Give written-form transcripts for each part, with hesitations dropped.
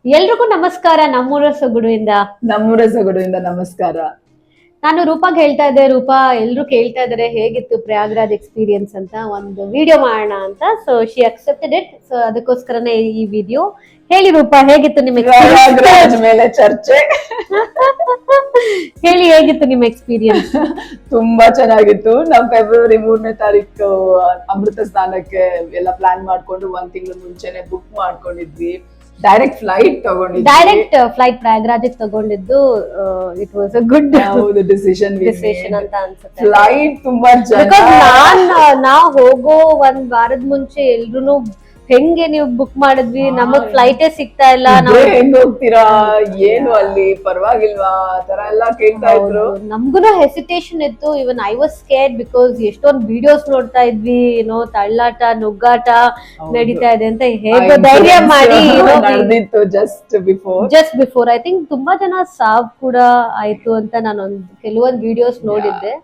ಎಲ್ರಿಗೂ ನಮಸ್ಕಾರ. ನಮ್ಮೂರ ಸೊಗಡುಯಿಂದ ನಮ್ಮೂರ ಸೊಗಡುಯಿಂದ ನಮಸ್ಕಾರ. ನಾನು ರೂಪಾಗ್ ಹೇಳ್ತಾ ಇದ್ದೆ, ರೂಪಾ ಎಲ್ರು ಕೇಳ್ತಾ ಇದಾರೆ ಹೇಗಿತ್ತು ಪ್ರಯಾಗ್ರಾಜ್ ಎಕ್ಸ್ಪೀರಿಯನ್ಸ್ ಅಂತ, ಒಂದು ವಿಡಿಯೋ ಮಾಡೋಣ ಅಂತ. So she accepted it. So ಅದಕ್ಕೋಸ್ಕರನೇ ಈ ವಿಡಿಯೋ. ಹೇಳಿ ರೂಪಾ, ಹೇಗಿತ್ತು ನಿಮ್ಮ ಪ್ರಯಾಗ್ರಾಜ್ ಮೇಲೆ ಚರ್ಚೆ. ಹೇಳಿ, ಹೇಗಿತ್ತು ನಿಮ್ಮ ಎಕ್ಸ್ಪೀರಿಯನ್ಸ್? ತುಂಬಾ ಚೆನ್ನಾಗಿತ್ತು. ನಾವು ಫೆಬ್ರವರಿ 3ನೇ ತಾರೀಕು ಅಮೃತ ಸ್ನಾನಕ್ಕೆ ಎಲ್ಲ ಪ್ಲಾನ್ ಮಾಡ್ಕೊಂಡು 1 ತಿಂಗಳು ಮುಂಚೆನೆ ಬುಕ್ ಮಾಡ್ಕೊಂಡಿದ್ವಿ. ಡೈರೆಕ್ಟ್ ಫ್ಲೈಟ್ ತಗೊಂಡಿದ್ವಿ. ಡೈರೆಕ್ಟ್ ಫ್ಲೈಟ್ ಪ್ರಯಾಗ್ರಾಜ್ ತಗೊಂಡಿದ್ದು. It was a good decision ಅಂತ ಅನ್ಸುತ್ತೆ. ಫ್ಲೈಟ್ ತುಂಬಾ ನಾವ್ ಹೋಗೋ ಒಂದ್ ವಾರದ ಮುಂಚೆ ಎಲ್ರು ಹೆಂಗೆ ನೀವು ಬುಕ್ ಮಾಡಿದ್ವಿ, ನಮಗ್ ಫ್ಲೈಟೇ ಸಿಗ್ತಾ ಇಲ್ಲ, ಹೆಂಗ್ ಹೋಗ್ತೀರಾ, ಏನು ಅಲ್ಲಿ ಪರವಾಗಿಲ್ವಾ ತರ ಎಲ್ಲಾ ಕೇಳ್ತಾ ಇದ್ರು. ನಮ್ಗುನು ಹೆಸಿಟೇಷನ್ ಇತ್ತು. Even I was scared because ಎಷ್ಟೊಂದ್ ವಿಡಿಯೋಸ್ ನೋಡ್ತಾ ಇದ್ವಿ, ಏನೋ ತಳ್ಳಾಟ ನುಗ್ಗಾಟ ನಡೀತಾ ಇದೆ ಅಂತ. ಹೇಗೋ ಧೈರ್ಯ ಮಾಡಿ ನಡೆದಿತ್ತು. ಜಸ್ಟ್ ಬಿಫೋರ್ ಐ ಥಿಂಕ್ ತುಂಬಾ ಜನ ಸಾವ್ ಕೂಡ ಆಯ್ತು ಅಂತ ನಾನು ಕೆಲವೊಂದ್ ವಿಡಿಯೋಸ್ ನೋಡಿದ್ದೆ.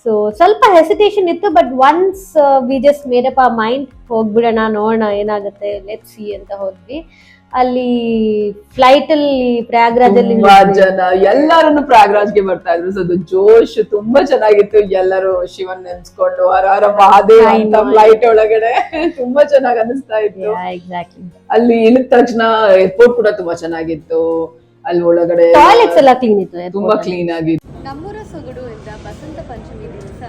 ಸೊ ಸ್ವಲ್ಪ ಹೆಸಿಟೇಷನ್ ಇತ್ತು, but once we just made up our mind, ಹೋಗ್ಬಿಡೋಣ ನೋಡೋಣ ಏನಾಗುತ್ತೆ, ಲೆಟ್ಸ್ ಸಿ ಅಂತ ಹೋದ್ವಿ. ಅಲ್ಲಿ ಫ್ಲೈಟ್ ಅಲ್ಲಿ ಪ್ರಯಾಗ್ರಾಜ್ ಅಲ್ಲಿ ಜನ ಎಲ್ಲಾರು ಪ್ರಯಾಗ್ರಾಜ್ಗೆ ಬರ್ತಾ ಇದ್ರು. ಸೊ ಅದು ಜೋಶ್ ತುಂಬಾ ಚೆನ್ನಾಗಿತ್ತು. ಎಲ್ಲರೂ ಶಿವನ್ ನೆನ್ಸ್ಕೊಂಡು ಹರ ಮಹಾದೇವ್ ಅಂತ ಫ್ಲೈಟ್ ಒಳಗಡೆ ತುಂಬಾ ಚೆನ್ನಾಗಿ ಅನಿಸ್ತಾ ಇತ್ತು. ಎಕ್ಸಾಕ್ಟ್ಲಿ. ಅಲ್ಲಿ ಇಳಿದ ತಕ್ಷಣ ಏರ್ಪೋರ್ಟ್ ಕೂಡ ತುಂಬಾ ಚೆನ್ನಾಗಿತ್ತು. ಅಲ್ಲಿ ಒಳಗಡೆ ಟಾಯ್ಲೆಟ್ಸ್ ಎಲ್ಲ ಕ್ಲೀನ್ ಇತ್ತು, ತುಂಬಾ ಕ್ಲೀನ್ ಆಗಿತ್ತು. ನಮ್ಮೂರ ಸೊಗಡು ಇಂದ ಬಸಂತ ಪಂಚಮಿ ದಿವಸ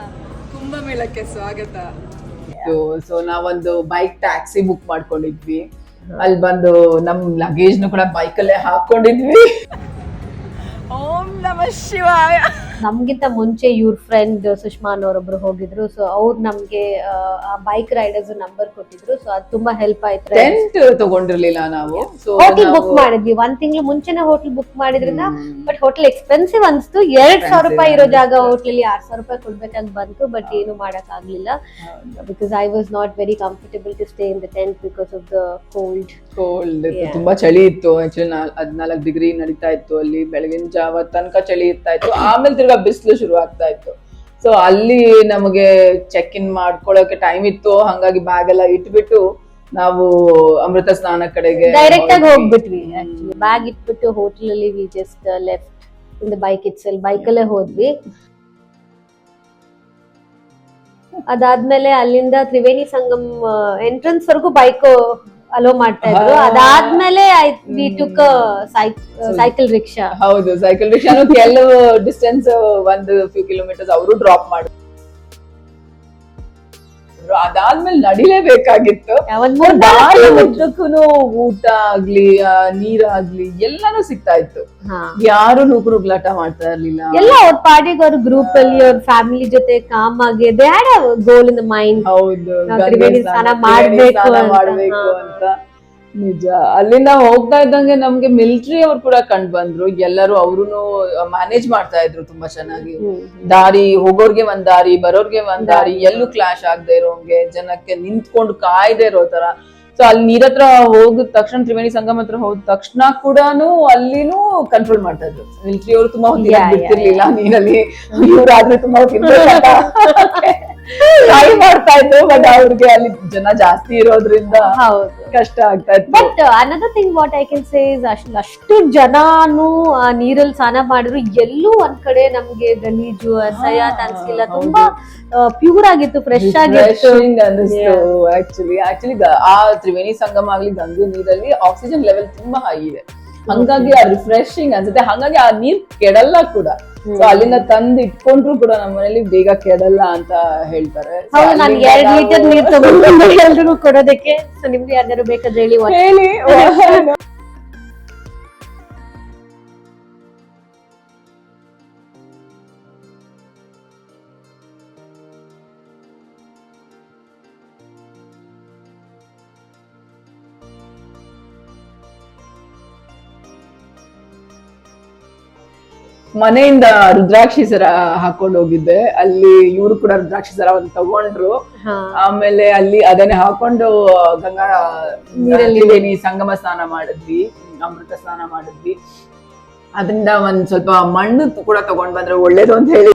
ಕುಂಭಮೇಳಕ್ಕೆ ಸ್ವಾಗತ. ಸೊ ನಾವೊಂದು ಬೈಕ್ ಟ್ಯಾಕ್ಸಿ ಬುಕ್ ಮಾಡ್ಕೊಂಡಿದ್ವಿ. ಅಲ್ಲಿ ಬಂದು ನಮ್ ಲಗೇಜ್ ಕೂಡ ಬೈಕಲ್ಲೇ ಹಾಕೊಂಡಿದ್ವಿ. ಓಂ ನಮಃ ಶಿವಾಯ. ನಮ್ಗಿಂತ ಮುಂಚೆ ಇವ್ರ ಫ್ರೆಂಡ್ ಸುಷ್ಮಾ ಅನ್ನೋರೊಬ್ರು ಹೋಗಿದ್ರು. ಸೊ ಅವ್ರು ನಮ್ಗೆ ಆ ಬೈಕ್ ರೈಡರ್ಸ್ ನಂಬರ್ ಕೊಟ್ಟಿದ್ರು. ಸೊ ಅದು ತುಂಬಾ ಹೆಲ್ಪ್ ಆಯ್ತು. ಟೆಂಟ್ ತಗೊಂಡಿರ್ಲಿಲ್ಲ ನಾವು. ಹೋಟೆಲ್ ಬುಕ್ ಮಾಡಿದ್ವಿ 1 ತಿಂಗಳು ಮುಂಚೆನೆ ಹೋಟೆಲ್ ಬುಕ್ ಮಾಡಿದ್ರಿಂದ. ಬಟ್ ಹೋಟೆಲ್ ಎಕ್ಸ್ಪೆನ್ಸಿವ್ ಅನ್ಸ್ತು. 2,000 ರೂಪಾಯಿ ಇರೋ ಜಾಗ ಹೋಟ್ಲಲ್ಲಿ 6,000 ರೂಪಾಯಿ ಕೊಡ್ಬೇಕಾಗಿ ಬಂತು. ಬಟ್ ಏನು ಮಾಡಕ್ ಆಗ್ಲಿಲ್ಲ, because I was not very comfortable to stay in the tent because of the cold. ತುಂಬಾ ಚಳಿ ಇತ್ತು. ಆಕ್ಚುಲಿ 14 ಡಿಗ್ರಿ ನಡೀತಾ ಇತ್ತು ಅಲ್ಲಿ. ಬೆಳಗಿನ ಜಾವ ತನಕ ಚಳಿ ಇರ್ತಾ ಇತ್ತು. ಆಮೇಲೆ ತಿರ್ಗಾ ಬಿಸಿಲು ಶುರು ಆಗ್ತಾ ಇತ್ತು. ಸೊ ಅಲ್ಲಿ ನಮಗೆ ಚೆಕ್ ಇನ್ ಮಾಡ್ಕೊಳ್ಳೋಕೆ ಟೈಮ್ ಇತ್ತು. ಹಂಗಾಗಿ ಬ್ಯಾಗ್ ಎಲ್ಲ ಇಟ್ಬಿಟ್ಟು ನಾವು ಅಮೃತ ಸ್ನಾನ ಕಡೆಗೆ ಡೈರೆಕ್ಟ್ ಆಗಿ ಹೋಗ್ಬಿಟ್ವಿ. ಆಕ್ಚುಲಿ ಬ್ಯಾಗ್ ಇಟ್ಬಿಟ್ಟು ಹೋಟೆಲ್ ಅಲ್ಲಿ we just left in the bike itself. ಬೈಕಲ್ಲೇ ಹೋದ್ವಿ. ಅದಾದ್ಮೇಲೆ ಅಲ್ಲಿಂದ ತ್ರಿವೇಣಿ ಸಂಗಮ್ ಎಂಟ್ರೆನ್ಸ್ ವರ್ಗೂ ಬೈಕ್ ಅಲೋ ಮಾಡ್ತಾ ಇದ್ರು. ಅದಾದ್ಮೇಲೆ ವಿ ಟುಕ್ ಸೈಕಲ್ ರಿಕ್ಷಾ. ಹೌದು, ಸೈಕಲ್ ರಿಕ್ಷಾನು ಕೆಲವು ಡಿಸ್ಟೆನ್ಸ್, ಒಂದು ಫ್ಯೂ ಕಿಲೋಮೀಟರ್ಸ್ ಅವರು ಡ್ರಾಪ್ ಮಾಡಿದ್ರು. ಅದಾದ್ಮೇಲೆ ನಡಿಲೇಬೇಕಾಗಿತ್ತು. ಉದ್ದಕ್ಕೂನು ಊಟ ಆಗ್ಲಿ ನೀರಾಗ್ಲಿ ಎಲ್ಲಾನು ಸಿಗ್ತಾ ಇತ್ತು. ಯಾರು ನುಗ್ಲಾಟ ಮಾಡ್ತಾ ಇರ್ಲಿಲ್ಲ. ಎಲ್ಲ ಅವ್ರ ಪಾರ್ಟಿಗೆ ಅವ್ರ ಗ್ರೂಪ್ ಅಲ್ಲಿ ಅವ್ರ ಫ್ಯಾಮಿಲಿ ಜೊತೆ ಕಾಮ್ ಆಗಿ they had a goal in the mind. ಹೌದು, ಸ್ನಾನ ಮಾಡ್ಬೇಕು ಅಂತ. ನಿಜ. ಅಲ್ಲಿಂದ ಹೋಗ್ತಾ ಇದ್ದಂಗೆ ನಮ್ಗೆ ಮಿಲಿಟರಿ ಅವ್ರು ಕೂಡ ಕಂಡು ಬಂದ್ರು. ಎಲ್ಲರೂ ಅವ್ರುನು ಮ್ಯಾನೇಜ್ ಮಾಡ್ತಾ ಇದ್ರು ತುಂಬಾ ಚೆನ್ನಾಗಿ. ದಾರಿ ಹೋಗೋರ್ಗೆ ಒಂದ್ ದಾರಿ, ಬರೋರ್ಗೆ ಒಂದ್ ದಾರಿ, ಎಲ್ಲೂ ಕ್ಲಾಶ್ ಆಗದೆ ಇರೋಂಗೆ, ಜನಕ್ಕೆ ನಿಂತ್ಕೊಂಡು ಕಾಯ್ದೆ ಇರೋ ತರ. ಸೊ ಅಲ್ಲಿ ನೀರ್ ಹತ್ರ ಹೋಗಿದ ತಕ್ಷಣ, ತ್ರಿವೇಣಿ ಸಂಗಮ ಹತ್ರ ಹೋದ ತಕ್ಷಣ ಕೂಡಾನು ಅಲ್ಲಿನೂ ಕಂಟ್ರೋಲ್ ಮಾಡ್ತಾ ಇದ್ರು ಮಿಲಿಟರಿ ಅವರು. ತುಂಬಾ ಹೊತ್ತಿಗೆ ಬಿಡ್ತಿರ್ಲಿಲ್ಲ ನೀರಲ್ಲಿ. ಇವ್ರಾದ್ರೆ ತುಂಬಾ ಟ್ರೈ ಮಾಡ್ತಾ ಇದ್ರು. ಬಟ್ ಅವ್ರಿಗೆ ಅಲ್ಲಿ ಜನ ಜಾಸ್ತಿ ಇರೋದ್ರಿಂದ ಕಷ್ಟ ಆಗ್ತಾ ಇತ್ತು. But another thing what I can say is, ಅಷ್ಟು ಜನಾನು ಆ ನೀರಲ್ಲಿ ಸ್ನಾನ ಮಾಡಿದ್ರು ಎಲ್ಲೂ ಒಂದ್ ಕಡೆ ನಮ್ಗೆ ಗಲೀಜು ಅಸಹ್ಯ ಅನ್ಸಿಲ್ಲ. ತುಂಬಾ ಪ್ಯೂರ್ ಆಗಿತ್ತು, ಫ್ರೆಶ್ ಆಗಿತ್ತು ಅನಿಸ್ತು. ಆಕ್ಚುಲಿ ಆ ತ್ರಿವೇಣಿ ಸಂಗಮ ಆಗ್ಲಿ ಗಂಗೆ ನೀರಲ್ಲಿ ಆಕ್ಸಿಜನ್ ಲೆವೆಲ್ ತುಂಬಾ ಹೈ ಇದೆ. ಹಂಗಾಗಿ ಆ ರಿಫ್ರೆಶಿಂಗ್ ಅನ್ಸುತ್ತೆ. ಹಂಗಾಗಿ ಆ ನೀರ್ ಕೆಡಲ್ಲ ಕೂಡ. ಸೊ ಅಲ್ಲಿಂದ ತಂದು ಇಟ್ಕೊಂಡ್ರು ಕೂಡ ನಮ್ಮ ಮನೇಲಿ ಬೇಗ ಕೆಡಲ್ಲ ಅಂತ ಹೇಳ್ತಾರೆ. ಹೌದು, ನಾನು 2 ಲೀಟರ್ ನೀರ್ ತಗೊಂಡು ಎಲ್ರಿಗೂ ಕೊಡೋದಕ್ಕೆ. ಸೊ ನಿಮ್ಗೆ ಯಾರು ಬೇಕಾದ್ರೆ ಹೇಳಿ. ಮನೆಯಿಂದ ರುದ್ರಾಕ್ಷಿ ಸರ ಹಾಕೊಂಡು ಹೋಗಿದ್ದೆ. ಅಲ್ಲಿ ಇವ್ರು ಕೂಡ ರುದ್ರಾಕ್ಷಿ ಸರ ಒಂದು ತಗೊಂಡ್ರು. ಆಮೇಲೆ ಅಲ್ಲಿ ಅದನ್ನೇ ಹಾಕೊಂಡು ಗಂಗಾ ನೀರಲ್ಲಿ ಸಂಗಮ ಸ್ನಾನ ಮಾಡಿದ್ವಿ, ಅಮೃತ ಸ್ನಾನ ಮಾಡಿದ್ವಿ. ಅದರಿಂದ ಒಂದ್ ಸ್ವಲ್ಪ ಮಣ್ಣು ಕೂಡ ತಗೊಂಡ್ ಬಂದ್ರೆ ಒಳ್ಳೇದು ಅಂತ ಹೇಳಿ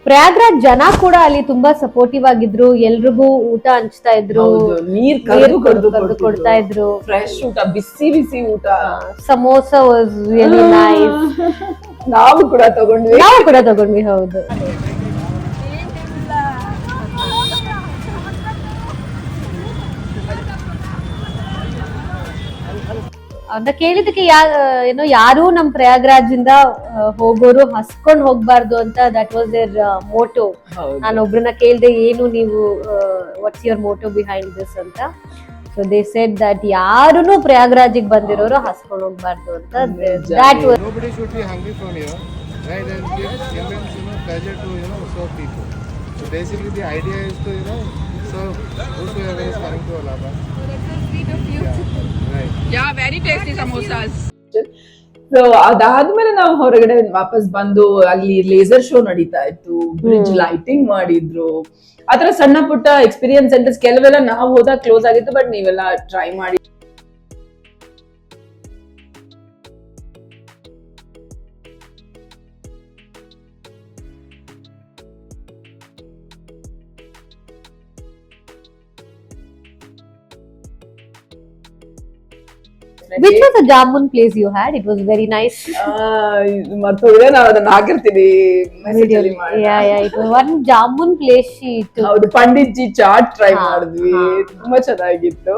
ಪ್ರಯಾಗ್ರಾಜ್ ಜನ ಕೂಡ ಅಲ್ಲಿ ತುಂಬಾ ಸಪೋರ್ಟಿವ್ ಆಗಿದ್ರು, ಎಲ್ರಿಗೂ ಊಟ ಹಂಚ್ತಾ ಇದ್ರು, ನೀರ್ ಕೊಡ್ತಾ ಇದ್ರು, ಫ್ರೆಶ್ ಊಟ, ಬಿಸಿ ಬಿಸಿ ಊಟ, ಸಮೋಸ ವಾಸ್ ರಿಯಲಿ ನೈಸ್. ನಾವು ಕೂಡ ತಗೊಂಡ್ವಿ. ಹೌದು. ಅವ್ರನ್ನ ಕೇಳಿದಕ್ಕೆ ಏನೋ ಯಾರು ನಮ್ ಪ್ರಯಾಗ್ರಾಜ್ ಇಂದ ಹೋಗೋರು ಹಸ್ಕೊಂಡ್ ಹೋಗ್ಬಾರ್ದು ಅಂತ, ದಟ್ ವಾಸ್ ದೇರ್ ಮೋಟೋ. ನಾನು ಒಬ್ರನ್ನ ಕೇಳ್ದೆ, ಏನು ನೀವು what's your motto behind this ಅಂತ. ಸೊ ದೇ ಸೆಡ್ ದಟ್ ಯಾರುನು ಪ್ರಯಾಗ್ರಾಜಿಗೆ ಬಂದಿರೋರು ಹಸ್ಕೊಂಡ್ ಹೋಗ್ಬಾರ್ದು ಅಂತ. That was Nobody should be hungry from here, right? And give children, pleasure to, serve people. So basically the idea is to, serve whosoever is coming to Allahabad. Right. Yeah, very tasty samosas. So ಅದಾದ್ಮೇಲೆ ನಾವು ಹೊರಗಡೆ ವಾಪಸ್ ಬಂದು ಅಲ್ಲಿ laser show ನಡೀತಾ ಇತ್ತು, bridge lighting ಮಾಡಿದ್ರು, ಆತರ ಸಣ್ಣ ಪುಟ್ಟ ಎಕ್ಸ್ಪೀರಿಯನ್ಸ್ ಸೆಂಟರ್ಸ್ ಕೆಲವೆಲ್ಲ ನಾವು ಹೋದಾಗ ಕ್ಲೋಸ್ ಆಗಿತ್ತು, ಬಟ್ ನೀವೆಲ್ಲ ಟ್ರೈ ಮಾಡಿ. which was a jamun place you had? It was very nice. ಮರ್ತೋಗಿದೆ, ನಾನು ಅದನ್ನ ಹಾಕಿರ್ತೀನಿ ಮೆಸೇಜ್ ಅಲ್ಲಿ ಮಾಡಿ. Yeah, it was one jamun place she took. ಹೌದು, ಪಂಡಿತ್ ಜಿ ಚಾಟ್ ಟ್ರೈ ಮಾಡಿದ್ವಿ, ತುಂಬಾ ಚೆನ್ನಾಗಿತ್ತು.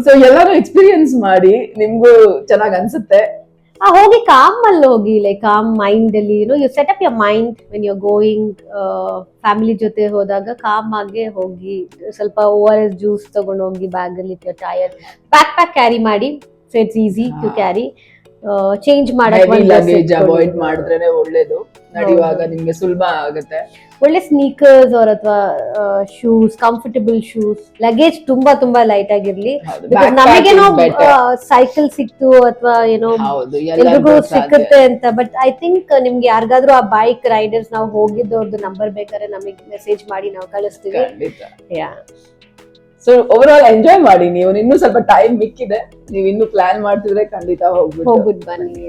ಸೊ ಎಲ್ಲಾರು ಎಕ್ಸ್ಪೀರಿಯನ್ಸ್ ಮಾಡಿ, ನಿಮ್ಗೂ ಚೆನ್ನಾಗ್ ಅನ್ಸುತ್ತೆ. ಹೋಗಿ ಕಾಮ್ ಅಲ್ಲಿ ಹೋಗಿ, ಲೈಕ್ ಕಾಮ್ ಮೈಂಡ್ ಅಲ್ಲಿ, you set up your mind when you going. Family ಜೊತೆ ಹೋದಾಗ ಕಾಮ್ ಆಗಿ ಹೋಗಿ, ಸ್ವಲ್ಪ ORS ಜ್ಯೂಸ್ ತಗೊಂಡು ಹೋಗಿ ಬ್ಯಾಗ್ ಅಲ್ಲಿ, ಟೈರ್ ಪ್ಯಾಕ್ ಕ್ಯಾರಿ ಮಾಡಿ, so it's easy to carry. Change ಮಾಡಕ್ಕೆ ಲಗೇಜ್ ಅವಾಯ್ಡ್ ಮಾಡಿದ್ರೆ ಒಳ್ಳೇದು, ನಡೆಯುವಾಗ ನಿಮ್ಗೆ ಸುಲಭ ಆಗುತ್ತೆ. ಒಳ್ಳೆ ಸ್ನೀಕರ್ಸ್ ಅಥವಾ ಶೂಸ್, ಕಂಫರ್ಟಬಲ್ ಶೂಸ್, ಲಗೇಜ್ ತುಂಬಾ ಲೈಟ್ ಆಗಿರ್ಲಿ. ನಮಗೇನೋ ಸೈಕಲ್ ಸಿಕ್ತು ಅಥವಾ ಏನೋ ಎಲ್ರಿಗೂ ಸಿಕ್ಕುತ್ತೆ ಅಂತ, ಬಟ್ ಐ ಥಿಂಕ್ ನಿಮ್ಗೆ ಯಾರಿಗಾದ್ರೂ ಆ ಬೈಕ್ ರೈಡರ್ಸ್ ನಾವು ಹೋಗಿದ್ದವ್ರದ್ದು ನಂಬರ್ ಬೇಕಾದ್ರೆ ನಮಗೆ ಮೆಸೇಜ್ ಮಾಡಿ ನಾವು ಕಳಿಸ್ತೀವಿ. ಸೊ ಓವರ್ ಆಲ್ ಎಂಜಾಯ್ ಮಾಡಿ. ನೀವು ಇನ್ನೂ ಸ್ವಲ್ಪ ಟೈಮ್ ಮಿಕ್ಕಿದೆ, ನೀವು ಇನ್ನೂ ಪ್ಲಾನ್ ಮಾಡ್ತಿದ್ರೆ ಖಂಡಿತ ಹೋಗ್ಬಿಟ್ಟು ಬನ್ನಿ.